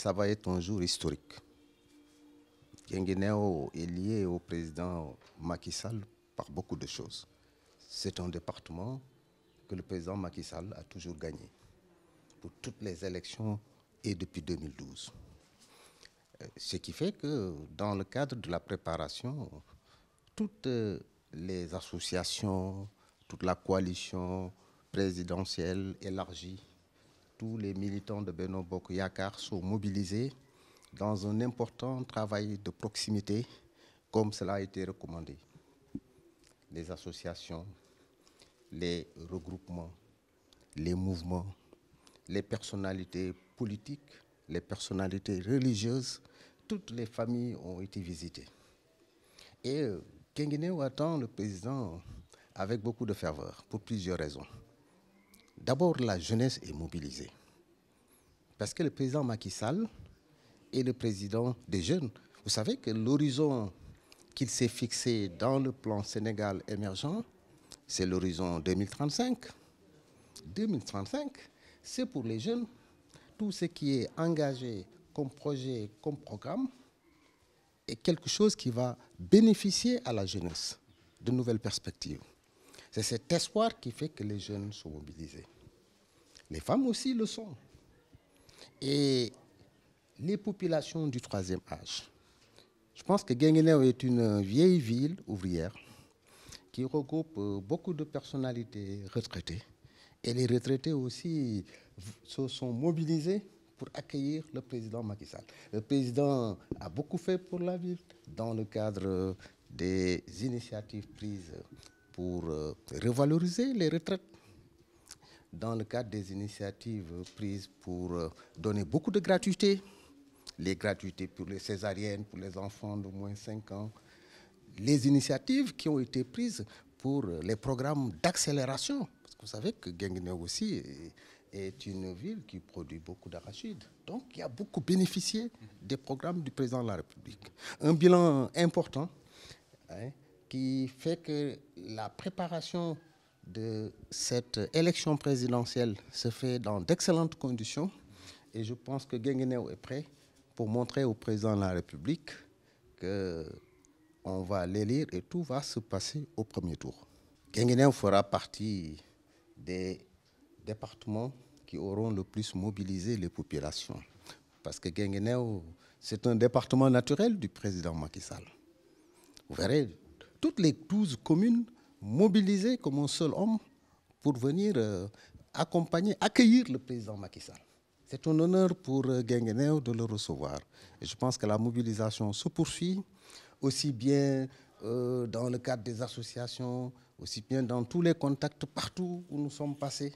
ça va être un jour historique. Guinguinéo est lié au président Macky Sall par beaucoup de choses. C'est un département que le président Macky Sall a toujours gagné pour toutes les élections et depuis 2012. Ce qui fait que dans le cadre de la préparation, toutes les associations, toute la coalition présidentielle élargie, tous les militants de Benno Bokk Yakaar sont mobilisés dans un important travail de proximité, comme cela a été recommandé. Les associations, les regroupements, les mouvements, les personnalités politiques, les personnalités religieuses, toutes les familles ont été visitées. Et Guinguinéo attend le président avec beaucoup de ferveur, pour plusieurs raisons. D'abord, la jeunesse est mobilisée. Parce que le président Macky Sall est le président des jeunes. Vous savez que l'horizon qu'il s'est fixé dans le plan Sénégal émergent, c'est l'horizon 2035. 2035, c'est pour les jeunes. Tout ce qui est engagé comme projet, comme programme, est quelque chose qui va bénéficier à la jeunesse de nouvelles perspectives. C'est cet espoir qui fait que les jeunes sont mobilisés. Les femmes aussi le sont. Et les populations du troisième âge. Je pense que Guinguinéo est une vieille ville ouvrière qui regroupe beaucoup de personnalités retraitées. Et les retraités aussi se sont mobilisés pour accueillir le président Macky Sall. Le président a beaucoup fait pour la ville dans le cadre des initiatives prises pour revaloriser les retraites, dans le cadre des initiatives prises pour donner beaucoup de gratuité, les gratuités pour les césariennes, pour les enfants de moins de 5 ans, les initiatives qui ont été prises pour les programmes d'accélération. Parce que vous savez que Guinguinéo aussi est une ville qui produit beaucoup d'arachides. Donc, il a beaucoup bénéficié des programmes du président de la République. Un bilan important qui fait que la préparation de cette élection présidentielle se fait dans d'excellentes conditions. Et je pense que Guinguinéo est prêt pour montrer au président de la République qu'on va l'élire et tout va se passer au premier tour. Guinguinéo fera partie des départements qui auront le plus mobilisé les populations. Parce que Guinguinéo, c'est un département naturel du président Macky Sall. Vous verrez toutes les 12 communes mobilisées comme un seul homme pour venir accueillir le président Macky Sall. C'est un honneur pour Guinguinéo de le recevoir. Et je pense que la mobilisation se poursuit, aussi bien dans le cadre des associations, aussi bien dans tous les contacts partout où nous sommes passés,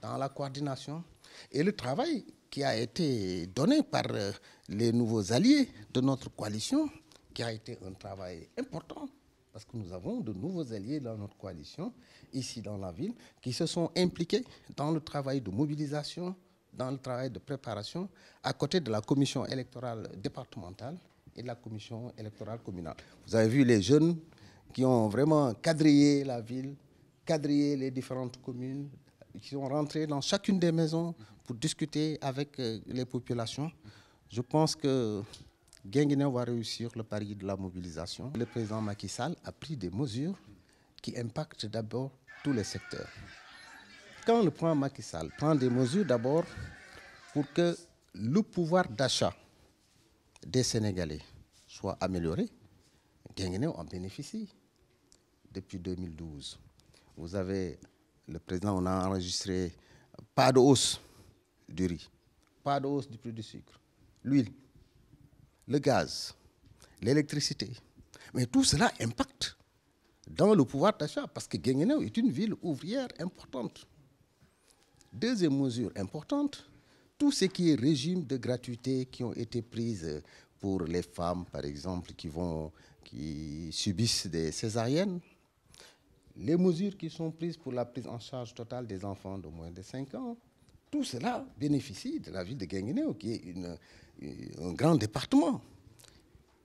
dans la coordination. Et le travail qui a été donné par les nouveaux alliés de notre coalition, qui a été un travail important, parce que nous avons de nouveaux alliés dans notre coalition, ici dans la ville, qui se sont impliqués dans le travail de mobilisation, dans le travail de préparation, à côté de la commission électorale départementale et de la commission électorale communale. Vous avez vu les jeunes qui ont vraiment quadrillé la ville, quadrillé les différentes communes, qui sont rentrés dans chacune des maisons pour discuter avec les populations. Je pense que Guinguinéo va réussir le pari de la mobilisation. Le président Macky Sall a pris des mesures qui impactent d'abord tous les secteurs. Quand le président Macky Sall prend des mesures d'abord pour que le pouvoir d'achat des Sénégalais soit amélioré, Guinguinéo en bénéficie depuis 2012. Vous avez le président, on a enregistré pas de hausse du riz, pas de hausse du prix du sucre, l'huile, le gaz, l'électricité. Mais tout cela impacte dans le pouvoir d'achat parce que Guinguinéo est une ville ouvrière importante. Deuxième mesure importante, tout ce qui est régime de gratuité qui ont été prises pour les femmes, par exemple, qui subissent des césariennes, les mesures qui sont prises pour la prise en charge totale des enfants de moins de 5 ans, tout cela bénéficie de la ville de Guinguinéo, qui est un grand département.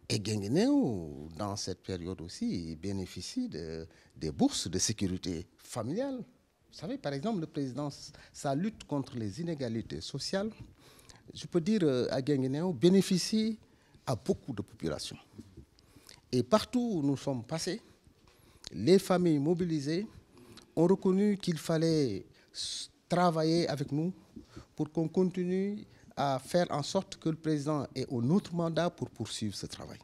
Et Guinguinéo, dans cette période aussi, bénéficie des bourses de sécurité familiale. Vous savez, par exemple, le président, sa lutte contre les inégalités sociales je peux dire, à Guinguinéo, bénéficie à beaucoup de populations. Et partout où nous sommes passés, les familles mobilisées ont reconnu qu'il fallait travailler avec nous pour qu'on continue à faire en sorte que le président ait un autre mandat pour poursuivre ce travail.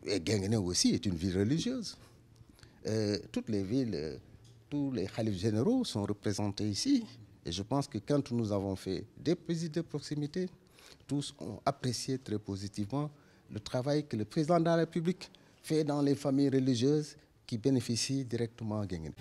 Et Guinguinéo aussi est une ville religieuse. Toutes les villes, tous les khalifes généraux sont représentés ici. Et je pense que quand nous avons fait des visites de proximité, tous ont apprécié très positivement le travail que le président de la République fait dans les familles religieuses qui bénéficient directement à Guinguinéo.